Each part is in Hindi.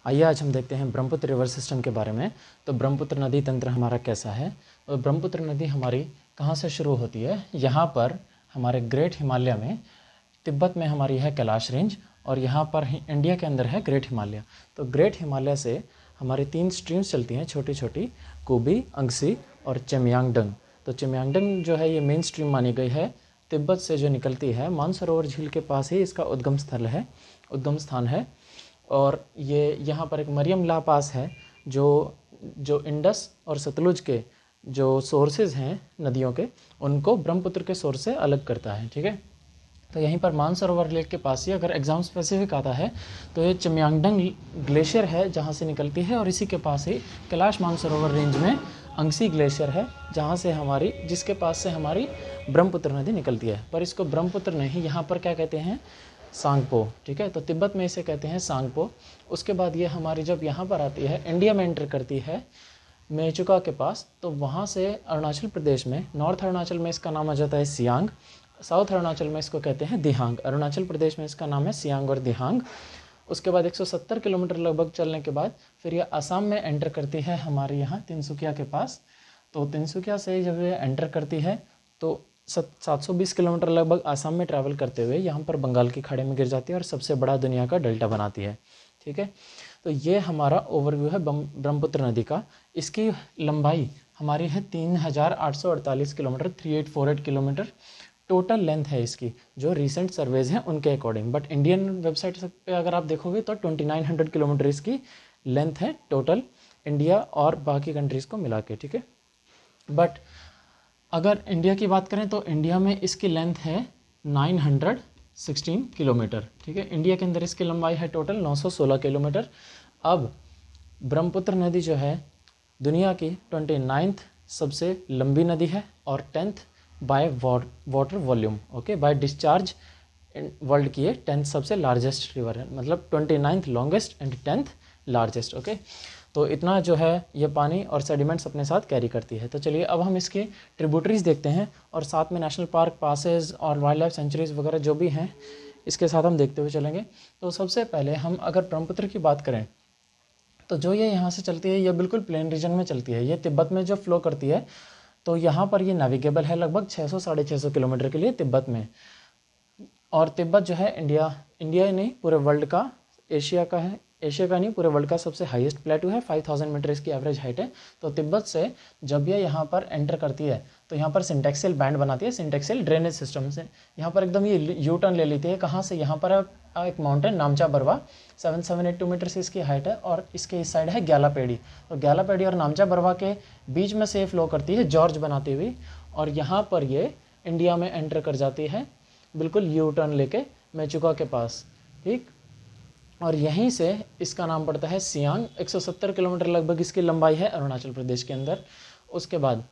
आइए आज हम देखते हैं ब्रह्मपुत्र रिवर सिस्टम के बारे में। तो ब्रह्मपुत्र नदी तंत्र हमारा कैसा है। तो ब्रह्मपुत्र नदी हमारी कहाँ से शुरू होती है, यहाँ पर हमारे ग्रेट हिमालय में, तिब्बत में हमारी है कैलाश रेंज, और यहाँ पर इंडिया के अंदर है ग्रेट हिमालय। तो ग्रेट हिमालय से हमारी 3 स्ट्रीम्स चलती हैं छोटी छोटी, कुबी, अंगसी और चेमयांगडंग। तो चेमयांगडंग जो है ये मेन स्ट्रीम मानी गई है, तिब्बत से जो निकलती है। मानसरोवर झील के पास ही इसका उद्गम स्थान है। और ये यहाँ पर एक मरियम ला पास है जो इंडस और सतलुज के जो सोर्सेज हैं नदियों के, उनको ब्रह्मपुत्र के सोर्स से अलग करता है। ठीक है, तो यहीं पर मानसरोवर लेक के पास ही अगर एग्जाम स्पेसिफिक आता है तो ये चेमयांगडंग ग्लेशियर है जहाँ से निकलती है, और इसी के पास ही कैलाश मानसरोवर रेंज में अंगसी ग्लेशियर है जिसके पास से हमारी ब्रह्मपुत्र नदी निकलती है। पर इसको ब्रह्मपुत्र नहीं, यहाँ पर क्या कहते हैं, सांगपो। ठीक है, तो तिब्बत में इसे कहते हैं सांगपो। उसके बाद ये हमारी जब यहाँ पर आती है, इंडिया में एंटर करती है मेचुका के पास, तो वहाँ से अरुणाचल प्रदेश में, नॉर्थ अरुणाचल में इसका नाम आ जाता है सियांग, साउथ अरुणाचल में इसको कहते हैं दिहांग। अरुणाचल प्रदेश में इसका नाम है सियांग और दिहांग। उसके बाद 170 किलोमीटर लगभग चलने के बाद फिर ये असम में एंटर करती है हमारे यहाँ तिनसुकिया के पास। तो तिनसुकिया से जब ये एंटर करती है तो 720 किलोमीटर लगभग असम में ट्रैवल करते हुए यहाँ पर बंगाल की खाड़ी में गिर जाती है और सबसे बड़ा दुनिया का डेल्टा बनाती है। ठीक है, तो ये हमारा ओवरव्यू है ब्रह्मपुत्र नदी का। इसकी लंबाई हमारी है 3848 किलोमीटर, 3848 किलोमीटर टोटल लेंथ है इसकी, जो रिसेंट सर्वेज हैं उनके अकॉर्डिंग। बट इंडियन वेबसाइट पे अगर आप देखोगे तो 2900 किलोमीटर इसकी लेंथ है टोटल, इंडिया और बाकी कंट्रीज़ को मिला के। ठीक है, बट अगर इंडिया की बात करें तो इंडिया में इसकी लेंथ है 916 किलोमीटर। ठीक है, इंडिया के अंदर इसकी लंबाई है टोटल 916 किलोमीटर। अब ब्रह्मपुत्र नदी जो है दुनिया की 29th सबसे लंबी नदी है और 10th by water volume. Okay, by discharge world की 10th सबसे लार्जेस्ट रिवर है, मतलब 29th longest and 10th largest. Okay, तो इतना जो है ये पानी और सेडिमेंट्स अपने साथ कैरी करती है। तो चलिए अब हम इसके ट्रिब्यूटरीज देखते हैं और साथ में नेशनल पार्क, पासेज और वाइल्ड लाइफ सेंचुरीज वगैरह जो भी हैं इसके साथ हम देखते हुए चलेंगे। तो सबसे पहले हम अगर ब्रह्मपुत्र की बात करें तो जो ये यहाँ से चलती है ये बिल्कुल प्लेन रीजन में चलती है। ये तिब्बत में जो फ्लो करती है तो यहाँ पर ये नेविगेबल है लगभग 600-650 किलोमीटर के लिए तिब्बत में। और तिब्बत जो है इंडिया नहीं पूरे वर्ल्ड का, एशिया का नहीं पूरे वर्ल्ड का सबसे हाईएस्ट प्लेटू है। 5000 मीटर इसकी एवरेज हाइट है। तो तिब्बत से जब ये यहाँ पर एंटर करती है तो यहाँ पर सिंटेक्सियल बैंड बनाती है, सिंटेक्सियल ड्रेनेज सिस्टम से यहाँ पर एकदम ये यू टर्न ले लेती है। कहाँ से, यहाँ पर एक माउंटेन नामचा बरवा 7782 मीटर से इसकी हाइट है, और इसके इस साइड है ग्यालापेड़ी। तो ग्यालापेड़ी और नामचा बरवा के बीच में से फ्लो करती है जॉर्ज बनाती हुई, और यहाँ पर ये इंडिया में एंटर कर जाती है बिल्कुल यू टर्न लेके मेचुका के पास। ठीक, और यहीं से इसका नाम पड़ता है सियांग। 170 किलोमीटर लगभग इसकी लंबाई है अरुणाचल प्रदेश के अंदर। उसके बाद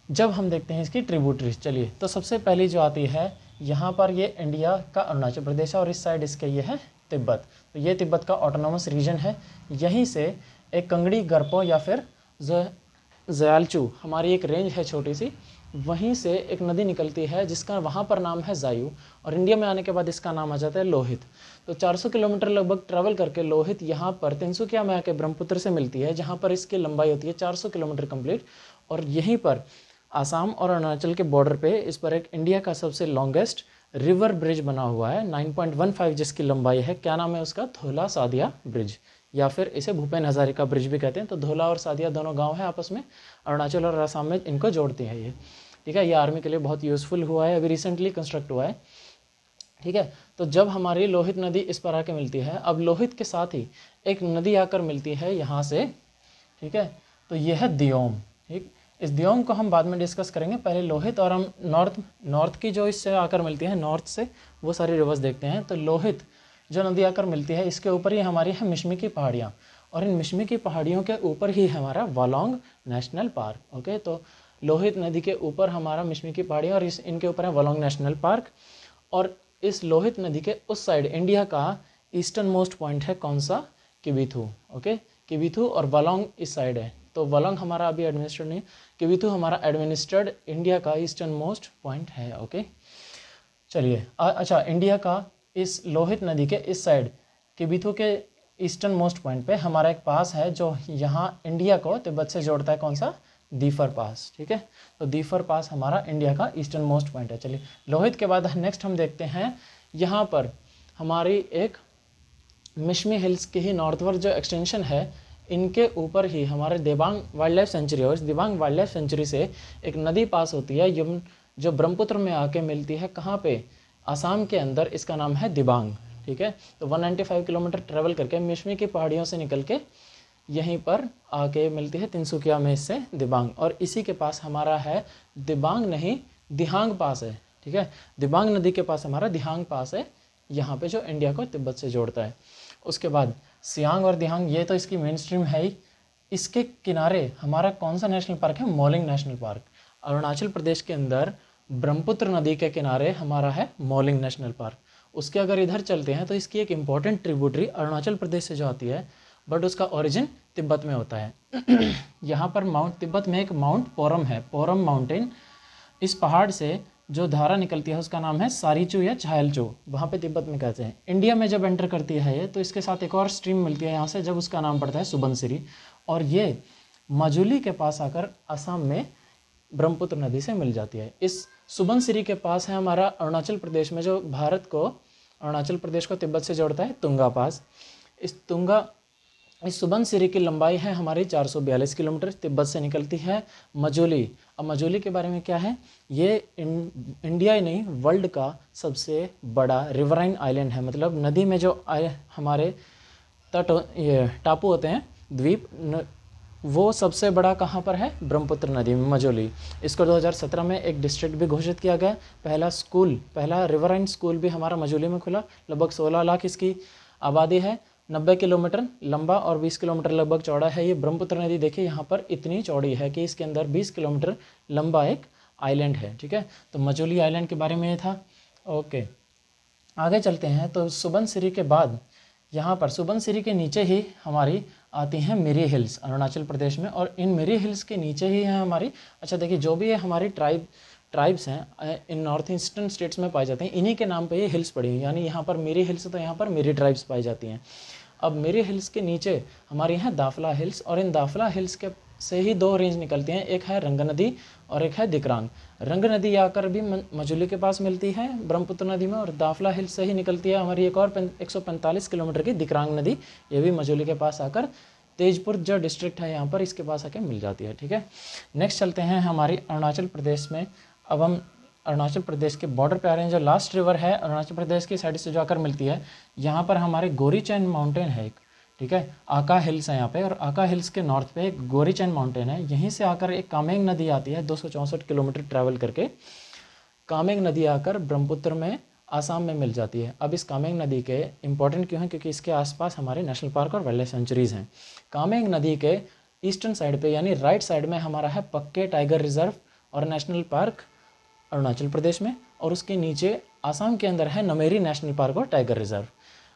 जब हम देखते हैं इसकी ट्रिब्यूटरीज, चलिए तो सबसे पहली जो आती है यहाँ पर ये इंडिया का अरुणाचल प्रदेश है और इस साइड इसके ये है तिब्बत। तो ये तिब्बत का ऑटोनोमस रीजन है। यहीं से एक कंगड़ी गर्पो या फिर जयालचू हमारी एक रेंज है छोटी सी, वहीं से एक नदी निकलती है जिसका वहाँ पर नाम है जायू, और इंडिया में आने के बाद इसका नाम आ जाता है लोहित। तो 400 किलोमीटर लगभग ट्रैवल करके लोहित यहाँ पर तिनसुकिया में आके ब्रह्मपुत्र से मिलती है, जहाँ पर इसकी लंबाई होती है 400 किलोमीटर कंप्लीट। और यहीं पर आसाम और अरुणाचल के बॉर्डर पे इस पर एक इंडिया का सबसे लॉन्गेस्ट रिवर ब्रिज बना हुआ है 9.15, जिसकी लंबाई है, क्या नाम है उसका, धोला सादिया ब्रिज, या फिर इसे भूपेन हजारिका ब्रिज भी कहते हैं। तो धोला और सादिया दोनों गांव हैं आपस में, अरुणाचल और असम में इनको जोड़ती है ये। ठीक है, ये आर्मी के लिए बहुत यूज़फुल हुआ है, अभी रिसेंटली कंस्ट्रक्ट हुआ है। ठीक है, तो जब हमारी लोहित नदी इस पर आके मिलती है, अब लोहित के साथ ही एक नदी आकर मिलती है यहाँ से। ठीक है, तो ये है दियोम। ठीक, इस दियोम को हम बाद में डिस्कस करेंगे, पहले लोहित और हम नॉर्थ की जो इससे आकर मिलती है, नॉर्थ से वो सारी रिवर्स देखते हैं। तो लोहित जो नदी आकर मिलती है इसके ऊपर ही हमारी है मिश्मी की पहाड़ियाँ, और इन मिश्मी की पहाड़ियों के ऊपर ही हमारा वालोंग नेशनल पार्क। ओके, तो लोहित नदी के ऊपर हमारा मिश्मी की पहाड़ियाँ और इनके ऊपर है वालोंग नेशनल पार्क। और इस लोहित नदी के उस साइड इंडिया का ईस्टर्न मोस्ट पॉइंट है कौन सा, किबिथू। ओके, किबिथू और वालोंग इस साइड है। तो वालोंग हमारा अभी एडमिनिस्ट्रेड नहीं, किबिथू हमारा एडमिनिस्ट्रेड इंडिया का ईस्टर्न मोस्ट पॉइंट है। ओके, चलिए अच्छा, इंडिया का इस लोहित नदी के इस साइड किबिथू के ईस्टर्न मोस्ट पॉइंट पे हमारा एक पास है जो यहाँ इंडिया को तिब्बत से जोड़ता है, कौन सा? दीफर पास। ठीक है, तो दीफर पास हमारा इंडिया का ईस्टर्न मोस्ट पॉइंट है। चलिए, लोहित के बाद नेक्स्ट हम देखते हैं, यहाँ पर हमारी एक मिशमी हिल्स की ही नॉर्थवर्ड जो एक्सटेंशन है, इनके ऊपर ही हमारे दिबांग वाइल्ड लाइफ सेंचुरी है। और इस दिबांग वाइल्ड लाइफ सेंचुरी से एक नदी पास होती है जो ब्रह्मपुत्र में आके मिलती है, कहाँ पे? आसाम के अंदर। इसका नाम है दिबांग। ठीक है, तो 195 किलोमीटर ट्रेवल करके मिशमी की पहाड़ियों से निकल के यहीं पर आके मिलती है तिनसुकिया में इससे दिबांग। और इसी के पास हमारा है दिबांग नहीं, दिहांग पास है। ठीक है, दिबांग नदी के पास हमारा दिहांग पास है, यहाँ पे जो इंडिया को तिब्बत से जोड़ता है। उसके बाद सियांग और दिहांग, ये तो इसकी मेन स्ट्रीम है ही। इसके किनारे हमारा कौन सा नेशनल पार्क है? Mouling national park. अरुणाचल प्रदेश के अंदर ब्रह्मपुत्र नदी के किनारे हमारा है मोलिंग नेशनल पार्क। उसके अगर इधर चलते हैं तो इसकी एक इम्पॉर्टेंट ट्रिब्यूटरी अरुणाचल प्रदेश से जो आती है, बट उसका ओरिजिन तिब्बत में होता है। यहाँ पर माउंट तिब्बत में एक माउंट पोरम है, पोरम माउंटेन। इस पहाड़ से जो धारा निकलती है उसका नाम है सारीचू या छायलचू, वहाँ पे तिब्बत में कहते हैं। इंडिया में जब एंटर करती है ये, तो इसके साथ एक और स्ट्रीम मिलती है यहाँ से, जब उसका नाम पड़ता है सुबनसिरी। और ये मजुली के पास आकर असम में ब्रह्मपुत्र नदी से मिल जाती है। इस सुबनसिरी के पास है हमारा अरुणाचल प्रदेश में, जो भारत को, अरुणाचल प्रदेश को तिब्बत से जोड़ता है, तुंगा पास। इस सुबनसिरी की लंबाई है हमारी 442 किलोमीटर, तिब्बत से निकलती है मजुली। अब मजुली के बारे में क्या है? ये इंडिया ही नहीं, वर्ल्ड का सबसे बड़ा रिवराइन आइलैंड है। मतलब नदी में जो हमारे ये टापू होते हैं, द्वीप, वो सबसे बड़ा कहाँ पर है? ब्रह्मपुत्र नदी में, मजुली। इसको 2017 में एक डिस्ट्रिक्ट भी घोषित किया गया। पहला रिवराइन स्कूल भी हमारा मजुली में खुला। लगभग 16 लाख इसकी आबादी है, 90 किलोमीटर लंबा और 20 किलोमीटर लगभग चौड़ा है। ये ब्रह्मपुत्र नदी देखिए यहाँ पर इतनी चौड़ी है कि इसके अंदर 20 किलोमीटर लंबा एक आइलैंड है। ठीक है, तो मजुली आइलैंड के बारे में ये था। ओके, आगे चलते हैं। तो सुबनसिरी के बाद यहाँ पर सुबनसिरी के नीचे ही हमारी आती हैं मिरी हिल्स अरुणाचल प्रदेश में। और इन मिरी हिल्स के नीचे ही है हमारी, अच्छा देखिए, जो भी है हमारी ट्राइब्स हैं इन नॉर्थ ईस्टर्न स्टेट्स में पाए जाते हैं, इन्हीं के नाम पे ये हिल्स पड़ी हुई। यानी यहाँ पर मिरी हिल्स, तो यहाँ पर मिरी ट्राइब्स पाई जाती हैं। अब मिरी हिल्स के नीचे हमारी हैं दाफला हिल्स, और इन दाफला हिल्स के से ही दो रेंज निकलती हैं, एक है रंग नदी और एक है दिक्रांग। रंग नदी आकर भी मजुली के पास मिलती है ब्रह्मपुत्र नदी में, और दाफला हिल्स से ही निकलती है हमारी एक और 145 किलोमीटर की दिक्रांग नदी, ये भी मजुली के पास आकर तेजपुर जो डिस्ट्रिक्ट है यहाँ पर, इसके पास आकर मिल जाती है। ठीक है, नेक्स्ट चलते हैं हमारी अरुणाचल प्रदेश में। अब हम अरुणाचल प्रदेश के बॉर्डर पे आ रहे हैं। जो लास्ट रिवर है अरुणाचल प्रदेश की साइड से जो आकर मिलती है, यहाँ पर हमारे गोरीचैन माउंटेन है एक। ठीक है, आका हिल्स है यहाँ पे, और आका हिल्स के नॉर्थ पे एक गोरीचैन माउंटेन है। यहीं से आकर एक कामेंग नदी आती है 264 किलोमीटर ट्रैवल करके। कामेंग नदी आकर ब्रह्मपुत्र में आसाम में मिल जाती है। अब इस कामेंग नदी के इंपॉर्टेंट क्यों हैं? क्योंकि इसके आसपास हमारे नेशनल पार्क और वाइल्ड लाइफ सेंचुरीज हैं। कामेंग नदी के ईस्टर्न साइड पे यानी राइट साइड में हमारा है पक्के टाइगर रिजर्व और नेशनल पार्क अरुणाचल प्रदेश में, और उसके नीचे आसाम के अंदर है नमेरी नेशनल पार्क और टाइगर रिजर्व।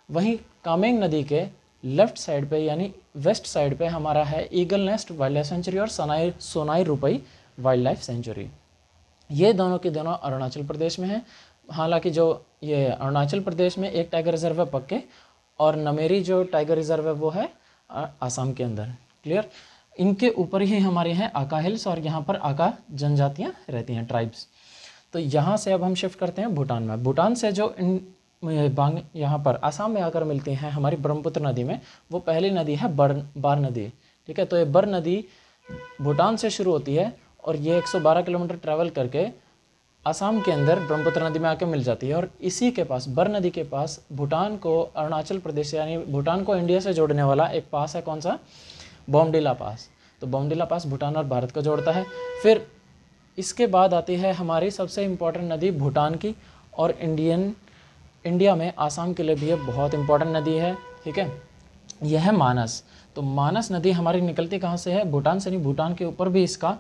वहीं कामेंग नदी के लेफ्ट साइड पे यानी वेस्ट साइड पे हमारा है eagle nest wild life sanctuary और सोनाई रुपई वाइल्ड लाइफ सेंचुरी। ये दोनों के दोनों अरुणाचल प्रदेश में हैं। हालांकि जो ये अरुणाचल प्रदेश में एक टाइगर रिजर्व है पक्के, और नमेरी जो टाइगर रिजर्व है वो है आसाम के अंदर। क्लियर? इनके ऊपर ही हमारे हैं आका हिल्स, और यहाँ पर आका जनजातियाँ रहती हैं, ट्राइब्स। तो यहाँ से अब हम शिफ्ट करते हैं भूटान में। भूटान से जो यहाँ पर आसाम में आकर मिलती हैं हमारी ब्रह्मपुत्र नदी में, वो पहली नदी है बार नदी। ठीक है, तो ये बर नदी भूटान से शुरू होती है, और ये 112 किलोमीटर ट्रैवल करके आसाम के अंदर ब्रह्मपुत्र नदी में आके मिल जाती है। और इसी के पास, बर नदी के पास, भूटान को अरुणाचल प्रदेश यानी भूटान को इंडिया से जोड़ने वाला एक पास है, कौन सा? बोमडिला पास। तो बोमडिला पास भूटान और भारत को जोड़ता है। फिर इसके बाद आती है हमारी सबसे इम्पोर्टेंट नदी भूटान की, और इंडिया में आसाम के लिए भी ये बहुत इंपॉर्टेंट नदी है। ठीक है, यह है मानस। तो मानस नदी हमारी निकलती कहाँ से है? भूटान से नहीं, भूटान के ऊपर भी इसका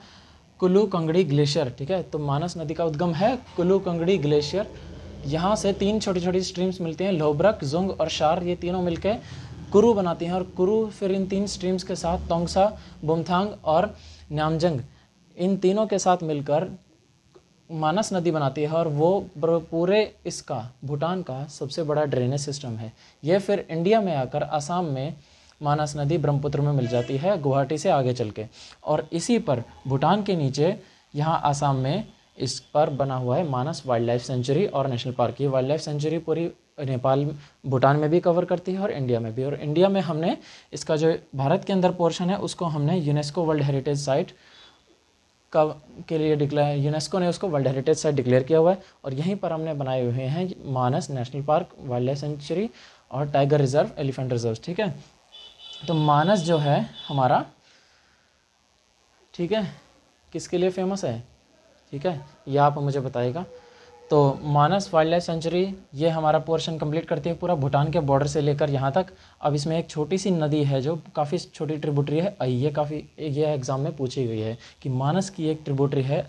कुल्लू कंगड़ी ग्लेशियर। ठीक है, तो मानस नदी का उद्गम है कुल्लू कंगड़ी ग्लेशियर। यहाँ से 3 छोटी छोटी स्ट्रीम्स मिलती हैं, लोबरक, जुंग और शार। ये तीनों मिलकर कुरु बनाती हैं, और कुरु फिर इन 3 स्ट्रीम्स के साथ तोंगसा, बुमथांग और नामजंग, इन तीनों के साथ मिलकर मानस नदी बनाती है और वो पूरे इसका भूटान का सबसे बड़ा ड्रेनेज सिस्टम है। ये फिर इंडिया में आकर असम में मानस नदी ब्रह्मपुत्र में मिल जाती है गुवाहाटी से आगे चल के, और इसी पर भूटान के नीचे यहाँ असम में इस पर बना हुआ है मानस वाइल्ड लाइफ सेंचुरी और नेशनल पार्क। ये वाइल्ड लाइफ सेंचुरी पूरी नेपाल भूटान में भी कवर करती है और इंडिया में भी। और इंडिया में हमने इसका जो भारत के अंदर पोर्शन है उसको हमने यूनेस्को वर्ल्ड हेरिटेज साइट का के लिए डिक्लेयर, यूनेस्को ने उसको वर्ल्ड हेरिटेज साइट डिक्लेयर किया हुआ है। और यहीं पर हमने बनाए हुए हैं Manas national park, wildlife sanctuary और टाइगर रिजर्व, एलिफेंट रिजर्व। ठीक है, तो मानस जो है हमारा, ठीक है, किसके लिए फेमस है, ठीक है, ये आप मुझे बताइएगा। तो मानस वाइल्ड लाइफ सेंचुरी ये हमारा पोर्शन कंप्लीट करती है पूरा भूटान के बॉर्डर से लेकर यहाँ तक। अब इसमें एक छोटी सी नदी है जो काफ़ी छोटी ट्रिब्यूटरी है, आई। ये एग्ज़ाम में पूछी गई है कि मानस की एक ट्रिब्यूटरी है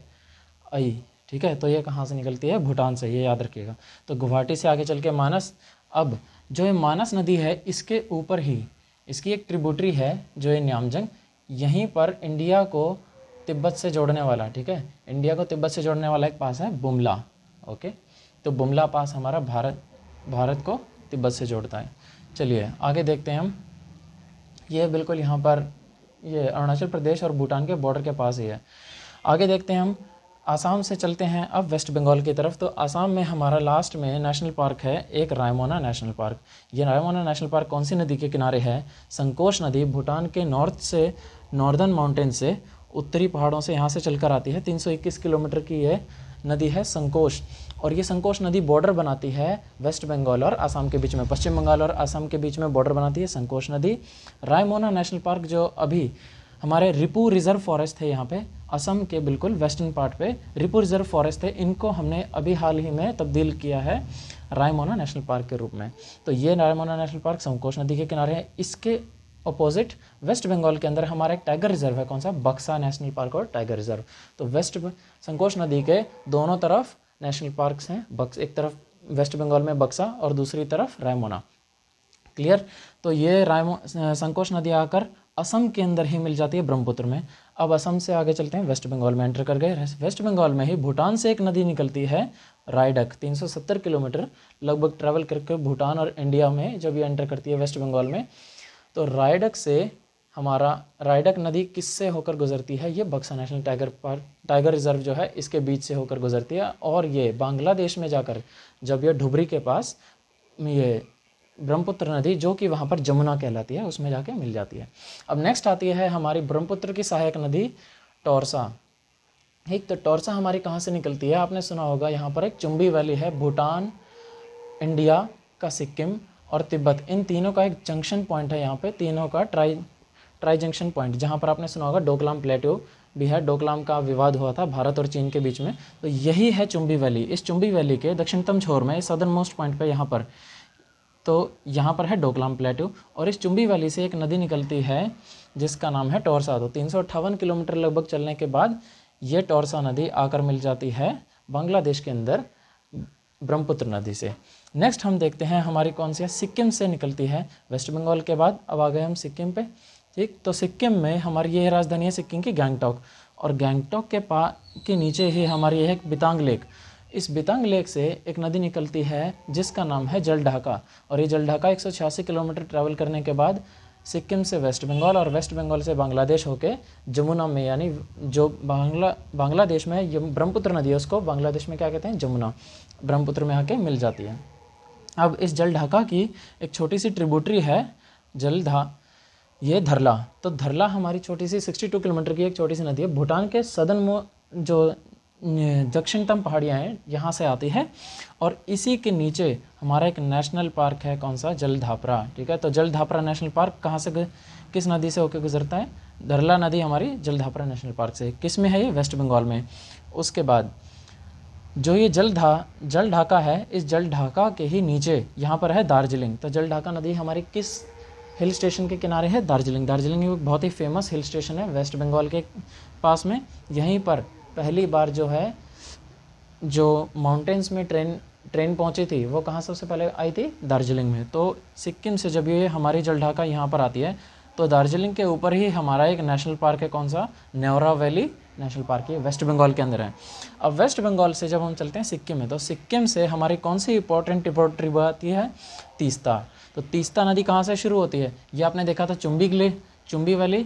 आई। ठीक है, तो ये कहाँ से निकलती है, भूटान से, ये याद रखिएगा। तो गुवाहाटी से आगे चल के मानस, अब जो ये मानस नदी है इसके ऊपर ही इसकी एक ट्रिब्यूटरी है जो ये न्यामजंग, यहीं पर इंडिया को तिब्बत से जोड़ने वाला, ठीक है, इंडिया को तिब्बत से जोड़ने वाला एक पास है बुमला। ओके, तो बुमला पास हमारा भारत को तिब्बत से जोड़ता है। चलिए आगे देखते हैं हम। ये बिल्कुल यहाँ पर ये अरुणाचल प्रदेश और भूटान के बॉर्डर के पास ही है। आगे देखते हैं हम, आसाम से चलते हैं अब वेस्ट बंगाल की तरफ। तो आसाम में हमारा लास्ट में नेशनल पार्क है एक रायमोना नेशनल पार्क। ये रायमोना नेशनल पार्क कौन सी नदी के किनारे है, संकोश नदी भूटान के नॉर्दर्न माउंटेन से, उत्तरी पहाड़ों से यहाँ से चलकर आती है। 321 किलोमीटर की ये नदी है संकोश, और ये संकोश नदी बॉर्डर बनाती है वेस्ट बंगाल और असम के बीच में, पश्चिम बंगाल और असम के बीच में बॉर्डर बनाती है संकोश नदी। रायमोना नेशनल पार्क जो अभी हमारे रिपू रिजर्व फॉरेस्ट है, यहाँ पे असम के बिल्कुल वेस्टर्न पार्ट पे रिपू रिजर्व फॉरेस्ट है, इनको हमने अभी हाल ही में तब्दील किया है रायमोना नेशनल पार्क के रूप में। तो ये रायमोना नेशनल पार्क संकोश नदी के किनारे है। इसके अपोजिट वेस्ट बंगाल के अंदर हमारा एक टाइगर रिजर्व है, कौन सा, बक्सा नेशनल पार्क और टाइगर रिजर्व। तो संकोश नदी के दोनों तरफ नेशनल पार्क्स हैं, एक तरफ वेस्ट बंगाल में बक्सा और दूसरी तरफ रायमोना। क्लियर, तो ये संकोश नदी आकर असम के अंदर ही मिल जाती है ब्रह्मपुत्र में। अब असम से आगे चलते हैं, वेस्ट बंगाल में एंटर कर गए। वेस्ट बंगाल में ही भूटान से एक नदी निकलती है रायडक, 370 किलोमीटर लगभग ट्रैवल करके भूटान और इंडिया में जब ये एंटर करती है वेस्ट बंगाल में। तो रायडक से हमारा रायडक नदी किससे होकर गुजरती है, ये बक्सा नेशनल टाइगर रिजर्व जो है इसके बीच से होकर गुजरती है, और ये बांग्लादेश में जाकर जब ये ढुबरी के पास ये ब्रह्मपुत्र नदी जो कि वहाँ पर जमुना कहलाती है उसमें जाके मिल जाती है। अब नेक्स्ट आती है हमारी ब्रह्मपुत्र की सहायक नदी टोरसा। ठीक, तो टोरसा हमारी कहाँ से निकलती है, आपने सुना होगा, यहाँ पर एक चुंबी वैली है, भूटान, इंडिया का सिक्किम और तिब्बत, इन तीनों का एक जंक्शन पॉइंट है, यहाँ पे तीनों का ट्राई जंक्शन पॉइंट, जहाँ पर आपने सुना होगा डोकलाम प्लेट्यू भी है, डोकलाम का विवाद हुआ था भारत और चीन के बीच में, तो यही है चुंबी वैली। इस चुंबी वैली के दक्षिणतम छोर में सदर्न मोस्ट पॉइंट पे यहाँ पर, तो यहाँ पर है डोकलाम प्लेट्यू, और इस चुंबी वैली से एक नदी निकलती है जिसका नाम है टोरसा। तो 358 किलोमीटर लगभग चलने के बाद ये टोरसा नदी आकर मिल जाती है बांग्लादेश के अंदर ब्रह्मपुत्र नदी से। नेक्स्ट हम देखते हैं हमारी कौन सी है, सिक्किम से निकलती है वेस्ट बंगाल के बाद। अब आ गए हम सिक्किम पे। ठीक, तो सिक्किम में हमारी ये राजधानी है सिक्किम की गैंगटॉक, और गैंगटॉक के नीचे ही हमारी यह एक बितांग लेक। इस बितांग लेक से एक नदी निकलती है जिसका नाम है जलढाका, और ये जलढाका 186 किलोमीटर ट्रैवल करने के बाद सिक्किम से वेस्ट बंगाल और वेस्ट बंगाल से बांग्लादेश होके जमुना में, यानी जो बांग्लादेश में ये ब्रह्मपुत्र नदी है उसको बांग्लादेश में क्या कहते हैं, जमुना, ब्रह्मपुत्र में आके मिल जाती है। अब इस जलढाका की एक छोटी सी ट्रिब्यूटरी है ये धरला। तो धरला हमारी छोटी सी 62 किलोमीटर की एक छोटी सी नदी है, भूटान के जो दक्षिणतम पहाड़ियाँ हैं यहाँ से आती है, और इसी के नीचे हमारा एक नेशनल पार्क है, कौन सा, जलधापरा। ठीक है, तो जलधापरा नेशनल पार्क कहाँ से, किस नदी से होकर गुजरता है, धरला नदी हमारी जलधापरा नेशनल पार्क से। किस में है ये, वेस्ट बंगाल में। उसके बाद जो ये जलढाका है, इस जलढाका के ही नीचे यहाँ पर है दार्जिलिंग। तो जलढाका नदी हमारी किस हिल स्टेशन के किनारे है, दार्जिलिंग। दार्जिलिंग एक बहुत ही फेमस हिल स्टेशन है वेस्ट बंगाल के पास में। यहीं पर पहली बार जो माउंटेन्स में ट्रेन पहुंची थी वो कहाँ सबसे पहले आई थी, दार्जिलिंग में। तो सिक्किम से जब ये हमारी जलढाका यहाँ पर आती है तो दार्जिलिंग के ऊपर ही हमारा एक नेशनल पार्क है, कौन सा, न्योरा वैली नेशनल पार्क ये वेस्ट बंगाल के अंदर है। अब वेस्ट बंगाल से जब हम चलते हैं सिक्किम में, तो सिक्किम से हमारी कौन सी इंपॉर्टेंट ट्रिब्यूटरी आती है? तीस्ता। तो तीस्ता नदी कहाँ से शुरू होती है? ये आपने देखा था चुम्बी वैली,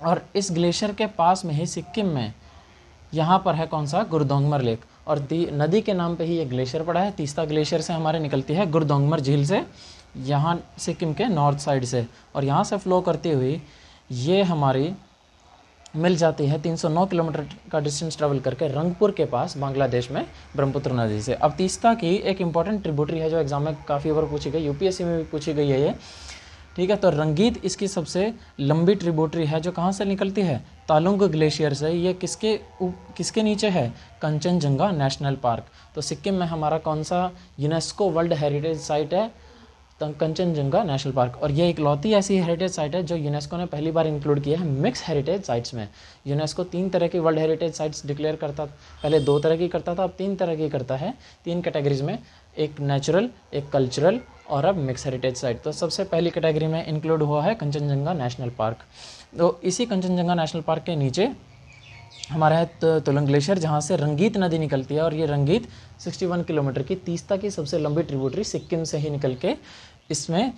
और इस ग्लेशियर के पास में ही सिक्किम में यहाँ पर है कौन सा? गुरदोंगमर लेक, और नदी के नाम पे ही ये ग्लेशियर पड़ा है। तीस्ता ग्लेशियर से हमारे निकलती है गुरदोंगमर झील से, यहाँ सिक्किम के नॉर्थ साइड से, और यहाँ से फ्लो करती हुई ये हमारी मिल जाती है 309 किलोमीटर का डिस्टेंस ट्रेवल करके रंगपुर के पास बांग्लादेश में ब्रह्मपुत्र नदी से। अब तीस्ता की एक इंपॉर्टेंट ट्रिब्यूटरी है जो एग्जाम में काफ़ी बार पूछी गई, यूपीएससी में भी पूछी गई है ये, ठीक है। तो रंगीत इसकी सबसे लंबी ट्रिब्यूटरी है जो कहाँ से निकलती है? तालुंग ग्लेशियर से। ये किसके नीचे है? Kanchenjunga national park. तो सिक्किम में हमारा कौन सा यूनेस्को वर्ल्ड हेरिटेज साइट है? Kanchenjunga national park. और ये इकलौती ऐसी हेरिटेज साइट है जो यूनेस्को ने पहली बार इंक्लूड किया है मिक्स हेरिटेज साइट्स में। यूनेस्को 3 तरह की वर्ल्ड हेरिटेज साइट्स डिक्लेयर करता, पहले 2 तरह की करता था, अब 3 तरह की करता है, 3 कैटेगरीज में, एक नेचुरल, एक कल्चरल और अब मिक्स हेरिटेज साइट। तो सबसे पहली कैटेगरी में इंक्लूड हुआ है कंचनजंगा नेशनल पार्क। तो इसी कंचनजंगा नेशनल पार्क के नीचे हमारा है तुलंग ग्लेशियर जहाँ से रंगीत नदी निकलती है, और ये रंगीत 61 किलोमीटर की तीस्ता की सबसे लंबी ट्रिब्यूटरी सिक्किम से ही निकल के इसमें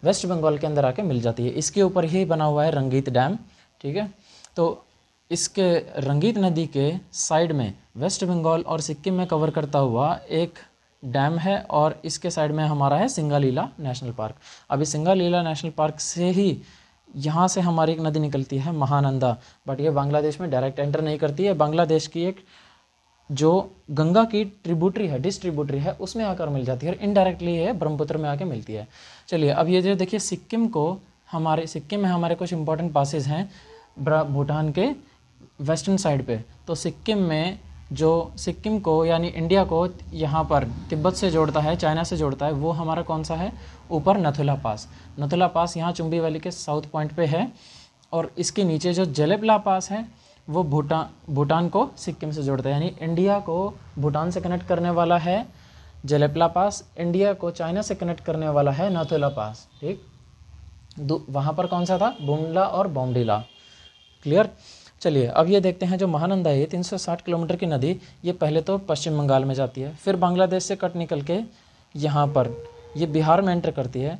वेस्ट बंगाल के अंदर आके मिल जाती है। इसके ऊपर ही बना हुआ है रंगीत डैम, ठीक है। तो इसके रंगीत नदी के साइड में वेस्ट बंगाल और सिक्किम में कवर करता हुआ एक डैम है, और इसके साइड में हमारा है सिंगालीला नेशनल पार्क। अभी सिंगालीला नेशनल पार्क से ही यहाँ से हमारी एक नदी निकलती है महानंदा, बट ये बांग्लादेश में डायरेक्ट एंटर नहीं करती है। बांग्लादेश की एक जो गंगा की ट्रिब्यूटरी है, डिस्ट्रीब्यूटरी है, उसमें आकर मिल जाती है, और इनडायरेक्टली ये ब्रह्मपुत्र में आके मिलती है। चलिए अब ये जो देखिए सिक्किम में हमारे कुछ इंपॉर्टेंट पासेज हैं भूटान के वेस्टर्न साइड पे। तो सिक्किम में जो सिक्किम को यानी इंडिया को यहाँ पर तिब्बत से जोड़ता है, चाइना से जोड़ता है, वो हमारा कौन सा है? ऊपर नथुला पास यहाँ चुम्बी वैली के साउथ पॉइंट पे है, और इसके नीचे जो जेलेपला पास है वो भूटान को सिक्किम से जोड़ता है, यानी इंडिया को भूटान से कनेक्ट करने वाला है जेलेपला पास, इंडिया को चाइना से कनेक्ट करने वाला है नथुला पास, ठीक। वहाँ पर कौन सा था? बुमला और बॉम्डिला, क्लियर। चलिए अब ये देखते हैं जो महानंदा है 360 किलोमीटर की नदी, ये पहले तो पश्चिम बंगाल में जाती है, फिर बांग्लादेश से कट निकल के यहाँ पर ये बिहार में एंटर करती है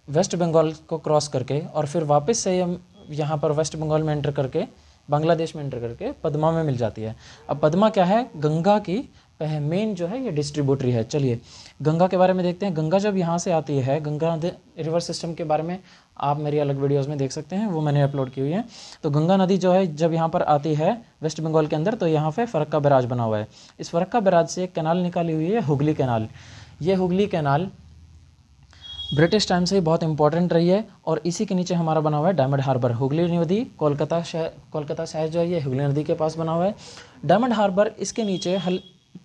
वेस्ट बंगाल को क्रॉस करके, और फिर वापस से यहाँ पर वेस्ट बंगाल में एंटर करके बांग्लादेश में एंटर करके पद्मा में मिल जाती है। अब पद्मा क्या है? गंगा की मेन जो है ये डिस्ट्रीब्यूटरी है। चलिए गंगा के बारे में देखते हैं। गंगा जब यहाँ से आती है, गंगा रिवर सिस्टम के बारे में आप मेरी अलग वीडियोस में देख सकते हैं, वो मैंने अपलोड की हुई है। तो गंगा नदी जो है जब यहाँ पर आती है वेस्ट बंगाल के अंदर, तो यहाँ पे फरक्का बैराज बना हुआ है। इस फरक्का बैराज से एक कैनाल निकाली हुई है, हुगली कैनाल। ये हुगली कैनाल ब्रिटिश टाइम से ही बहुत इंपॉर्टेंट रही है, और इसी के नीचे हमारा बना हुआ है डायमंड हार्बर। हुगली नदी कोलकाता शहर जो है ये हुगली नदी के पास बना हुआ है। डायमंड हार्बर इसके नीचे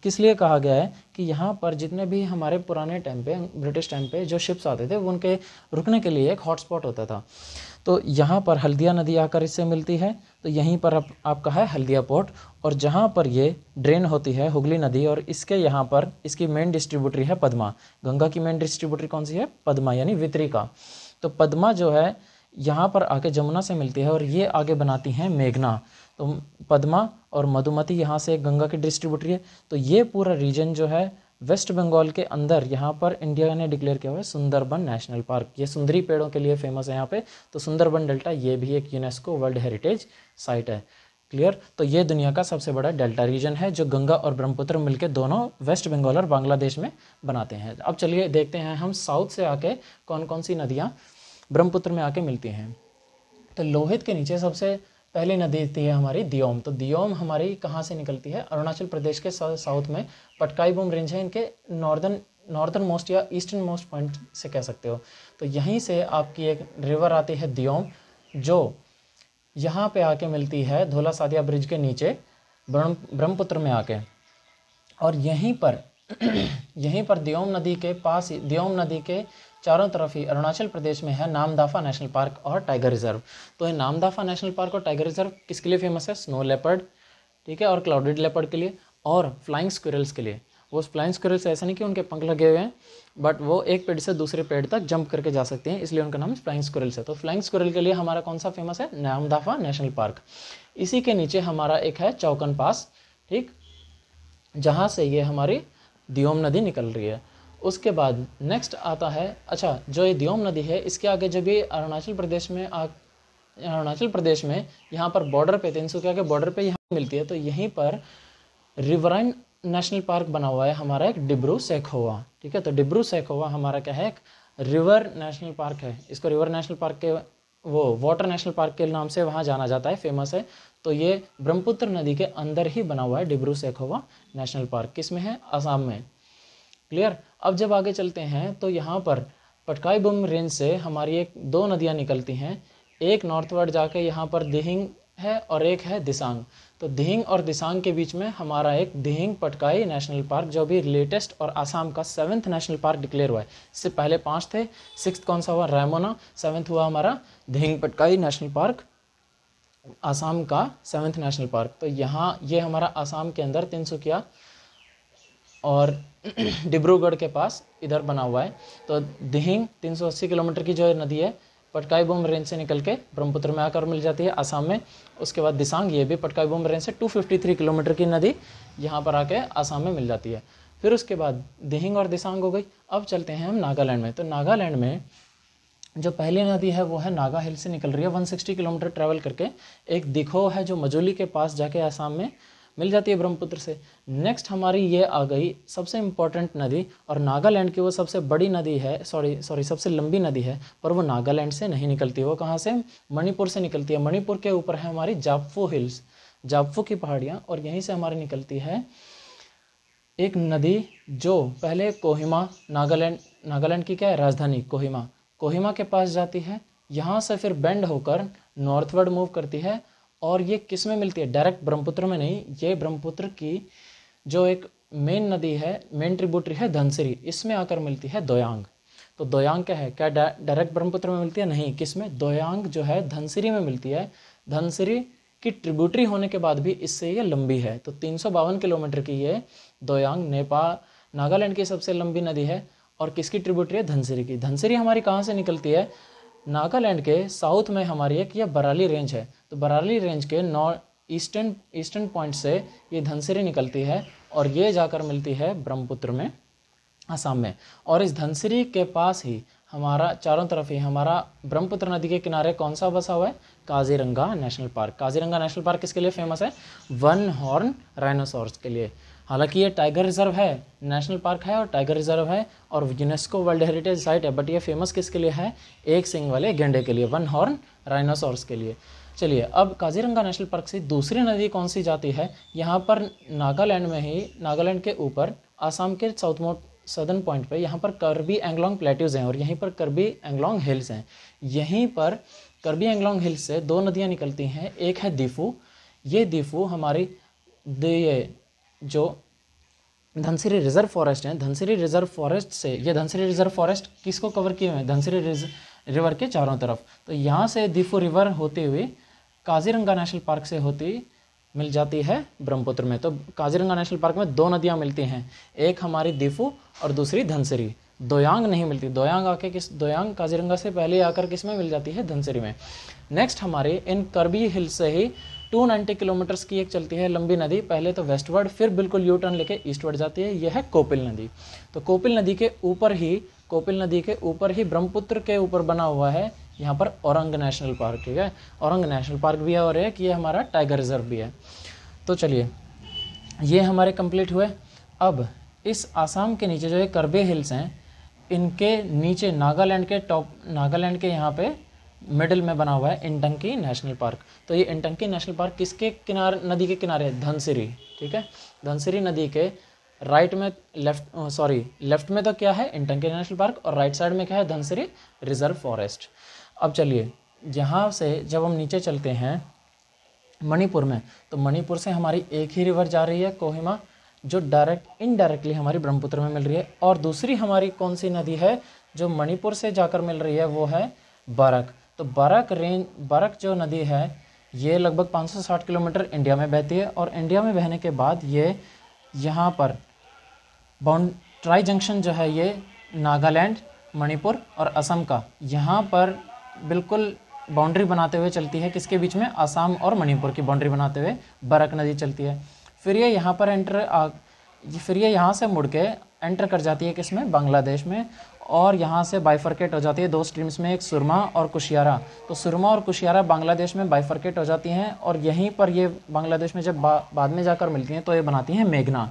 किस लिए कहा गया है कि यहाँ पर जितने भी हमारे पुराने टाइम पे, ब्रिटिश टाइम पे जो शिप्स आते थे वो उनके रुकने के लिए एक हॉटस्पॉट होता था। तो यहाँ पर हल्दिया नदी आकर इससे मिलती है, तो यहीं पर आपका है हल्दिया पोर्ट, और जहाँ पर ये ड्रेन होती है हुगली नदी, और इसके यहाँ पर इसकी मेन डिस्ट्रीब्यूटरी है पद्मा। गंगा की मेन डिस्ट्रीब्यूटरी कौन सी है? पद्मा, यानी वितरिका। तो पद्मा जो है यहाँ पर आके जमुना से मिलती है, और ये आगे बनाती हैं मेघना। तो पद्मा और मधुमती यहाँ से गंगा की डिस्ट्रीब्यूटरी है। तो ये पूरा रीजन जो है वेस्ट बंगाल के अंदर, यहाँ पर इंडिया ने डिक्लेयर किया हुआ है सुंदरबन नेशनल पार्क। ये सुंदरी पेड़ों के लिए फेमस है यहाँ पे। तो सुंदरबन डेल्टा ये भी एक यूनेस्को वर्ल्ड हेरिटेज साइट है, क्लियर। तो ये दुनिया का सबसे बड़ा डेल्टा रीजन है जो गंगा और ब्रह्मपुत्र मिलकर दोनों वेस्ट बंगाल और बांग्लादेश में बनाते हैं। अब चलिए देखते हैं हम साउथ से आके कौन कौन सी नदियाँ ब्रह्मपुत्र में आके मिलती हैं। तो लोहित के नीचे सबसे पहली नदी थी हमारी दियोम। तो दियोम हमारी कहाँ से निकलती है? अरुणाचल प्रदेश के साउथ में पटकाई-बूम रेंज है, इनके नॉर्दर्न मोस्ट या ईस्टर्न मोस्ट पॉइंट से कह सकते हो। तो यहीं से आपकी एक रिवर आती है दियोम, जो यहाँ पे आके मिलती है धोला सादिया ब्रिज के नीचे ब्रह्मपुत्र में आके, और यहीं पर दियोम नदी के पास ही, दियोम नदी के चारों तरफ ही अरुणाचल प्रदेश में है नामदाफा नेशनल पार्क और टाइगर रिजर्व। तो ये नामदाफा नेशनल पार्क और टाइगर रिजर्व किसके लिए फेमस है? स्नो लेपर्ड, ठीक है, और क्लाउडेड लेपर्ड के लिए, और फ्लाइंग स्क्विरल्स के लिए। वो फ्लाइंग स्क्विरल से ऐसा नहीं कि उनके पंख लगे हुए हैं, बट वो एक पेड़ से दूसरे पेड़ तक जंप करके जा सकते हैं, इसलिए उनका नाम फ्लाइंग स्क्विरल्स है। तो फ्लाइंग स्क्विरल के लिए हमारा कौन सा फेमस है? Namdapha national park. इसी के नीचे हमारा एक है चौकन पास, ठीक, जहाँ से ये हमारी दियोम नदी निकल रही है। उसके बाद नेक्स्ट आता है, अच्छा जो ये दियोम नदी है इसके आगे जब ये अरुणाचल प्रदेश में यहाँ पर बॉर्डर पे, तिनसुकिया के बॉर्डर पे यहाँ मिलती है, तो यहीं पर रिवराइन नेशनल पार्क बना हुआ है हमारा एक डिब्रू सैखोवा, ठीक है। तो डिब्रू सैखोवा हमारा क्या है? एक रिवर नेशनल पार्क है। इसको रिवर नेशनल पार्क के वाटर नेशनल पार्क के नाम से वहाँ जाना जाता है, फेमस है। तो ये ब्रह्मपुत्र नदी के अंदर ही बना हुआ है डिब्रू सैखोवा नेशनल पार्क। किस में है? असम में। क्लियर। अब जब आगे चलते हैं तो यहाँ पर पटकाई-बुम रेंज से हमारी दो नदियाँ निकलती हैं, एक नॉर्थवर्ड जाके यहाँ पर दिहिंग है और एक है दिसांग। तो दिहिंग और दिसांग के बीच में हमारा एक दिहिंग पटकाई नेशनल पार्क, जो भी लेटेस्ट और आसाम का 7th नेशनल पार्क डिक्लेयर हुआ है। इससे पहले 5 थे, 6th कौन सा हुआ? रायमोना। 7th हुआ हमारा दिहिंग पटकाई नेशनल पार्क, आसाम का 7th नेशनल पार्क। तो यहाँ ये हमारा आसाम के अंदर तिनसुकिया और डिब्रूगढ़ के पास इधर बना हुआ है। तो दिहिंग 380 किलोमीटर की जो नदी है, पटकाई-बुम रेंज से निकल के ब्रह्मपुत्र में आकर मिल जाती है आसाम में। उसके बाद दिसांग, ये भी पटकाई-बुम रेंज से 253 किलोमीटर की नदी यहाँ पर आके आसाम में मिल जाती है। फिर उसके बाद दिहिंग और दिसांग हो गई। अब चलते हैं हम नागालैंड में। तो नागालैंड में जो पहली नदी है वो है नागा हिल से निकल रही है 160 किलोमीटर ट्रैवल करके। एक दिखो है जो मजूली के पास जाके आसाम में मिल जाती है ब्रह्मपुत्र से। नेक्स्ट हमारी ये आ गई सबसे इम्पॉर्टेंट नदी, और नागालैंड की वो सबसे बड़ी नदी है, सॉरी सबसे लंबी नदी है, पर वो नागालैंड से नहीं निकलती। वो कहाँ से? मणिपुर से निकलती है। मणिपुर के ऊपर है हमारी जापफू हिल्स, जापफू की पहाड़ियाँ, और यहीं से हमारी निकलती है एक नदी जो पहले कोहिमा, नागालैंड की क्या है? राजधानी कोहिमा के पास जाती है। यहाँ से फिर बेंड होकर नॉर्थवर्ड मूव करती है, और ये किस में मिलती है? डायरेक्ट ब्रह्मपुत्र में नहीं, ये ब्रह्मपुत्र की जो एक मेन नदी है, मेन ट्रिब्यूटरी है धनसिरी, इसमें आकर मिलती है दोयांग। तो दोयांग क्या है? क्या डायरेक्ट ब्रह्मपुत्र में मिलती है? नहीं। किस में? दोयांग जो है धनसिरी में मिलती है। धनसिरी की ट्रिब्यूटरी होने के बाद भी इससे ये लंबी है। तो 352 किलोमीटर की ये दोयांग नागालैंड की सबसे लंबी नदी है। और किसकी ट्रिब्यूटरी है? धनसिरी की। धनसिरी हमारी कहाँ से निकलती है? नागालैंड के साउथ में हमारी एक ये बराली रेंज है। तो बराली रेंज के ईस्टर्न पॉइंट से ये धनसिरी निकलती है, और ये जाकर मिलती है ब्रह्मपुत्र में, आसाम में। और इस धनसिरी के पास ही हमारा चारों तरफ ही हमारा ब्रह्मपुत्र नदी के किनारे कौन सा बसा हुआ है? Kaziranga national park. Kaziranga national park किसके लिए फेमस है? वन हॉर्न राइनोसॉर्स के लिए। हालांकि ये टाइगर रिजर्व है, नेशनल पार्क है और टाइगर रिजर्व है और यूनेस्को वर्ल्ड हेरिटेज साइट है, बट ये फेमस किसके लिए है? एक सिंग वाले गेंडे के लिए, वन हॉर्न राइनोसॉर्स के लिए। चलिए, अब काजीरंगा नेशनल पार्क से दूसरी नदी कौन सी जाती है? यहाँ पर नागालैंड में ही, नागालैंड के ऊपर आसाम के सदर्न पॉइंट पे यहाँ पर कर्बी एंगलोंग प्लेट्यूज़ हैं, और यहीं पर कर्बी एंगलोंग हिल्स हैं। यहीं पर कर्बी एंगलोंग हिल्स से दो नदियाँ निकलती हैं, एक है दीफू। ये दीफू हमारी ये जो धनसिरी रिजर्व फॉरेस्ट है, धनसिरी रिजर्व फॉरेस्ट से, ये धनसिरी रिजर्व फॉरेस्ट किसको कवर किए हुए हैं? धनसिरी रिवर के चारों तरफ। तो यहाँ से दीफू रिवर होते हुए काजीरंगा नेशनल पार्क से होती मिल जाती है ब्रह्मपुत्र में। तो काजीरंगा नेशनल पार्क में दो नदियाँ मिलती हैं, एक हमारी दीफू और दूसरी धनसिरी। दोयांग नहीं मिलती। दोयांग काजीरंगा से पहले आकर किस में मिल जाती है? धनसिरी में। नेक्स्ट हमारे इन कर्बी हिल से ही 290 किलोमीटर्स की एक चलती है लंबी नदी, पहले तो वेस्टवर्ड फिर बिल्कुल यू टर्न लेके ईस्टवर्ड जाती है, यह है कोपिल नदी। तो कोपिल नदी के ऊपर ही ब्रह्मपुत्र के ऊपर बना हुआ है यहाँ पर औरंग नेशनल पार्क, ठीक है। औरंग नेशनल पार्क भी है और एक ये हमारा टाइगर रिजर्व भी है। तो चलिए, ये हमारे कंप्लीट हुए। अब इस आसाम के नीचे जो ये कर्बे हिल्स हैं, इनके नीचे नागालैंड के यहाँ पे मिडिल में बना हुआ है इंटंकी नेशनल पार्क। तो ये इंटंकी नेशनल पार्क किसके किनारे, नदी के किनारे है? धनसिरी, ठीक है। धनसिरी नदी के लेफ्ट में तो क्या है? इंटंकी नेशनल पार्क, और राइट साइड में क्या है? Dhansiri reserve forest. अब चलिए, यहाँ से जब हम नीचे चलते हैं मणिपुर में, तो मणिपुर से हमारी एक ही रिवर जा रही है कोहिमा, जो इनडायरेक्टली हमारी ब्रह्मपुत्र में मिल रही है। और दूसरी हमारी कौन सी नदी है जो मणिपुर से जाकर मिल रही है? वो है बरक। तो बरक जो नदी है ये लगभग 560 किलोमीटर इंडिया में बहती है, और इंडिया में बहने के बाद ये यहाँ पर ट्राई जंक्शन जो है ये नागालैंड, मणिपुर और असम का यहाँ पर बिल्कुल बाउंड्री बनाते हुए चलती है। किसके बीच में? असम और मणिपुर की बाउंड्री बनाते हुए बरक नदी चलती है। फिर ये यहाँ पर फिर ये यहाँ से मुड़ के एंटर कर जाती है किसमें? बांग्लादेश में, और यहाँ से बाइफर्केट हो जाती है दो स्ट्रीम्स में, एक सुरमा और कुशियारा। तो सुरमा और कुशियारा बांग्लादेश में बाइफर्केट हो जाती हैं और यहीं पर ये बांग्लादेश में जब बाद में जाकर मिलती हैं तो ये बनाती हैं मेघना।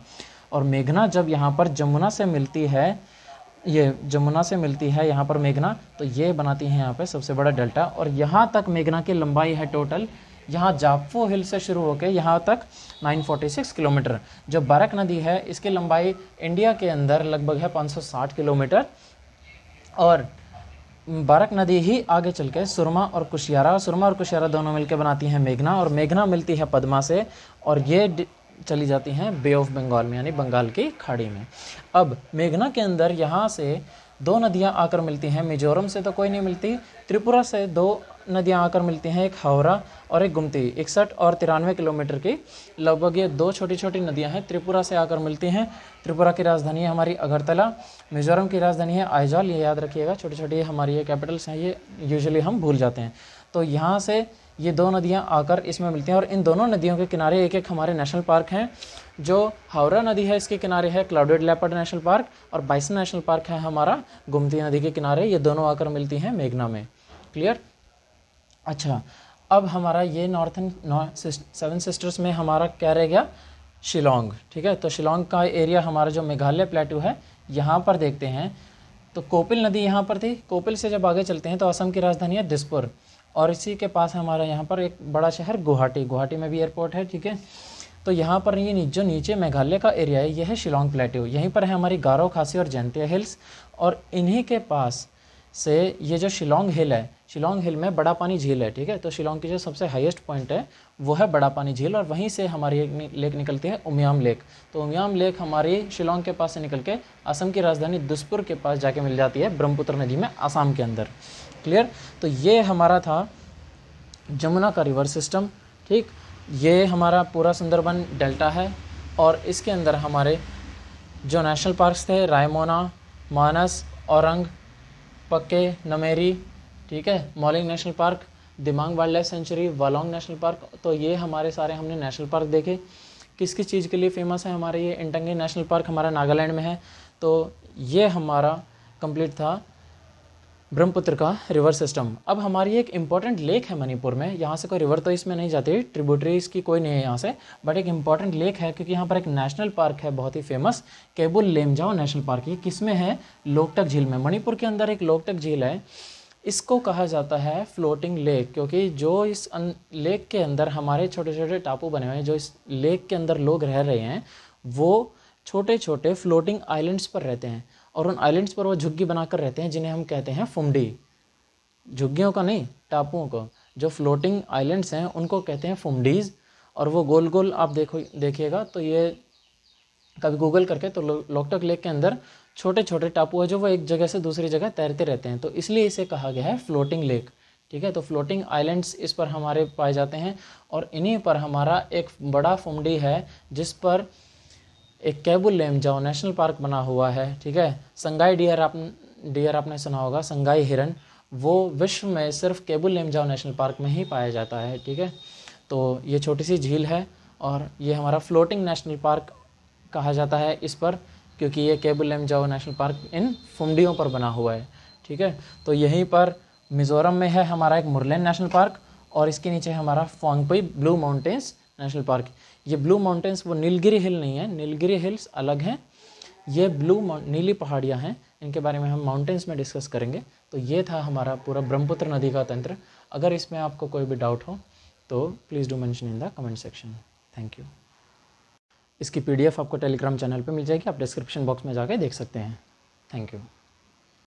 और मेघना जब यहाँ पर जमुना से मिलती है, ये जमुना से मिलती है यहाँ पर मेघना, तो ये बनाती है यहाँ पे सबसे बड़ा डेल्टा। और यहाँ तक मेघना की लंबाई है टोटल, यहाँ जाफो हिल से शुरू होकर यहाँ तक 946 किलोमीटर। जो बरक नदी है इसकी लंबाई इंडिया के अंदर लगभग है 560 किलोमीटर। और बरक नदी ही आगे चल के सुरमा और कुशियारा दोनों मिलकर बनाती हैं मेघना, और मेघना मिलती है पद्मा से, और ये चली जाती हैं बे ऑफ बंगाल में, यानी बंगाल की खाड़ी में। अब मेघना के अंदर यहाँ से दो नदियाँ आकर मिलती हैं, मिजोरम से तो कोई नहीं मिलती, त्रिपुरा से दो नदियाँ आकर मिलती हैं, एक हावड़ा और एक गुमती। 61 और 93 किलोमीटर की लगभग ये दो छोटी छोटी नदियाँ हैं, त्रिपुरा से आकर मिलती हैं। त्रिपुरा की राजधानी है हमारी अगरतला, मिजोरम की राजधानी है आइजॉल, ये याद रखिएगा, छोटी छोटी हमारी ये कैपिटल्स हैं, ये यूजुअली हम भूल जाते हैं। तो यहाँ से ये दो नदियाँ आकर इसमें मिलती हैं, और इन दोनों नदियों के किनारे एक एक हमारे नेशनल पार्क हैं। जो हावड़ा नदी है इसके किनारे है क्लाउडेड लेपर्ड नेशनल पार्क, और बाइसन नेशनल पार्क है हमारा गुमती नदी के किनारे। ये दोनों आकर मिलती हैं मेघना में। क्लियर? अच्छा, अब हमारा ये नॉर्थन 7 सिस्टर्स में हमारा क्या रह गया? शिलोंग। ठीक है, तो शिलोंग का एरिया हमारा जो मेघालय प्लेटू है यहाँ पर देखते हैं। तो कोपिल नदी यहाँ पर थी, कोपिल से जब आगे चलते हैं तो असम की राजधानी है दिसपुर, और इसी के पास हमारा यहाँ पर एक बड़ा शहर गुवाहाटी में भी एयरपोर्ट है। ठीक है, तो यहाँ पर ये जो नीचे मेघालय का एरिया है ये है शिलोंग प्लेट्यू, यहीं पर है हमारी गारो, खासी और जयंतिया हिल्स, और इन्हीं के पास से ये जो शिलोंग हिल है, शिलोंग हिल में बड़ा पानी झील है। ठीक है, तो शिलोंग की जो सबसे हाईएस्ट पॉइंट है वो है बड़ा पानी झील, और वहीं से हमारी एक लेक निकलती है उमियाम लेक। तो उमियाम लेक हमारी शिलोंग के पास से निकल के असम की राजधानी दिसपुर के पास जाके मिल जाती है ब्रह्मपुत्र नदी में, आसाम के अंदर। क्लियर? तो ये हमारा था जमुना का रिवर सिस्टम। ठीक, ये हमारा पूरा सुंदरबन डेल्टा है, और इसके अंदर हमारे जो नेशनल पार्क्स थे रायमोना, मानस, औरंग, पक्के, नमेरी, ठीक है, Mouling national park, Dibang wildlife sanctuary, Walong national park. तो ये हमारे सारे हमने नेशनल पार्क देखे। किस किस चीज़ के लिए फेमस है हमारे ये इंटंगी नेशनल पार्क, हमारा नागालैंड में है। तो ये हमारा कंप्लीट था ब्रह्मपुत्र का रिवर सिस्टम। अब हमारी एक इम्पॉर्टेंट लेक है मणिपुर में, यहाँ से कोई रिवर तो इसमें नहीं जाती, ट्रिब्यूटरीज की कोई नहीं है यहाँ से, बट एक इम्पॉर्टेंट लेक है क्योंकि यहाँ पर एक नेशनल पार्क है बहुत ही फेमस, केबुल लेमजाओ नेशनल पार्क। ये किस में है? लोकटक झील में। मणिपुर के अंदर एक लोकटक झील है, इसको कहा जाता है फ्लोटिंग लेक, क्योंकि जो इस लेक के अंदर हमारे छोटे छोटे टापू बने हुए हैं, जो इस लेक के अंदर लोग रह रहे हैं वो छोटे छोटे फ्लोटिंग आइलैंड्स पर रहते हैं, और उन आइलैंड्स पर वो झुग्गी बनाकर रहते हैं जिन्हें हम कहते हैं फुमडी। झुग्गियों का नहीं, टापुओं को, जो फ्लोटिंग आइलैंड्स हैं उनको कहते हैं फुमडीज़। और वो गोल गोल आप देखिएगा तो ये कभी गूगल करके तो लोकटक लेक के अंदर छोटे छोटे टापू है जो वो एक जगह से दूसरी जगह तैरते रहते हैं, तो इसलिए इसे कहा गया है फ्लोटिंग लेक। ठीक है, तो फ्लोटिंग आइलैंड्स इस पर हमारे पाए जाते हैं, और इन्हीं पर हमारा एक बड़ा फुमडी है जिस पर एक केबुल लेमजाओ नेशनल पार्क बना हुआ है। ठीक है, संगाई डियर आपने सुना होगा, संगाई हिरन, वो विश्व में सिर्फ केबुल लेमजाओ नेशनल पार्क में ही पाया जाता है। ठीक है, तो ये छोटी सी झील है, और ये हमारा फ्लोटिंग नेशनल पार्क कहा जाता है इस पर, क्योंकि ये केबुल लेमजाओ नेशनल पार्क इन फुमडियों पर बना हुआ है। ठीक है, तो यहीं पर मिज़ोरम में है हमारा एक मुरलेन नेशनल पार्क, और इसके नीचे हमारा Phawngpui blue mountains national park. ये ब्लू माउंटेन्स वो नीलगिरी हिल नहीं है, नीलगिरी हिल्स अलग हैं, ये नीली पहाड़ियाँ हैं, इनके बारे में हम माउंटेन्स में डिस्कस करेंगे। तो ये था हमारा पूरा ब्रह्मपुत्र नदी का तंत्र। अगर इसमें आपको कोई भी डाउट हो तो please do mention in the comment section. Thank you. इसकी PDF आपको टेलीग्राम चैनल पे मिल जाएगी, आप डिस्क्रिप्शन बॉक्स में जाके देख सकते हैं। Thank you.